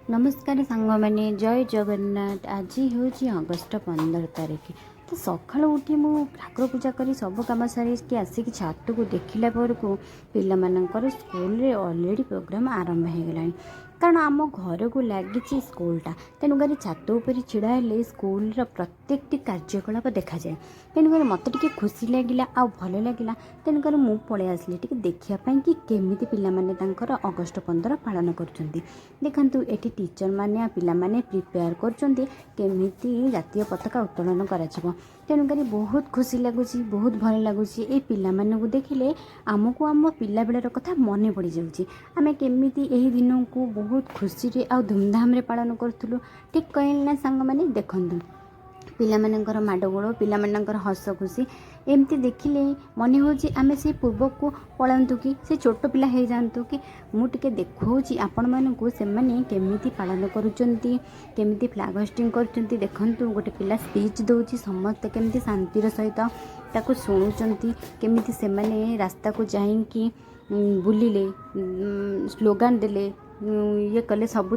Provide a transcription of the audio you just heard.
नमस्कार सांग मैंने जय जगन्नाथ। आज हूँ अगस्ट 15 तारिख। तो सका उठी मु ठाकुर पूजा कर सब कम सारिकी आसिक छात को देखला बेलू पिलाମାନଙ୍କର स्कूल ऑलरेडी प्रोग्राम आरंभ हो गला। कारण आम घर को लगी स्कूलटा तेणुक छात उपर छिड़ा हेले स्कूल प्रत्येक कार्यकलाप देखा जाए। तेणुक मत टे खुशी लगिला आ भल लगिला। तेणुक मु पलि आसली टे देखापी कि केमी पाने अगस्ट 15 पालन कर देखु ये टीचर मैंने पिला माने प्रिपेयर करमी जातीय पताका उत्तोलन कर तेणुक बहुत खुशी लगुच बहुत भल लगुच। ये पिला देखिले आमको आम पिला बेलर कथा मन पड़ जाऊँगी आम केमी यही दिन को बहुत खुशी आ धूमधाम पालन करूँ। ठीक कहली ना सांग मैंने देखूँ पिलाମାନଙ୍କର ମାଡ଼ଗୋଳ ପିଲାମାନଙ୍କର ହସ ଖୁସି ଏମିତି ଦେଖିଲେ ମନେ ହେଉଛି ଆମେ ସେ ପୂର୍ବକୁ ପଳାନ୍ତୁ କି ସେ ଛୋଟ ପିଲା ହେଇଯାଆନ୍ତୁ କି। ମୁଁ ଟିକେ ଦେଖାଉଛି ଆପଣମାନଙ୍କୁ ସେମାନେ କେମିତି ପାଳନ କରୁଛନ୍ତି କେମିତି ଫ୍ଲାଗ ହୋଷ୍ଟିଂ କରୁଛନ୍ତି। ଦେଖନ୍ତୁ ଗୋଟେ ପିଲା ସ୍ପିଚ୍ ଦେଉଛି ସମସ୍ତେ କେମିତି ଶାନ୍ତିର ସହିତ ତାକୁ ଶୁଣୁଛନ୍ତି କେମିତି ସେମାନେ ରାସ୍ତାକୁ ଯାଇକି ବୁଲିଲେ ସ୍ଲୋଗାନ ଦେଲେ ये कले सब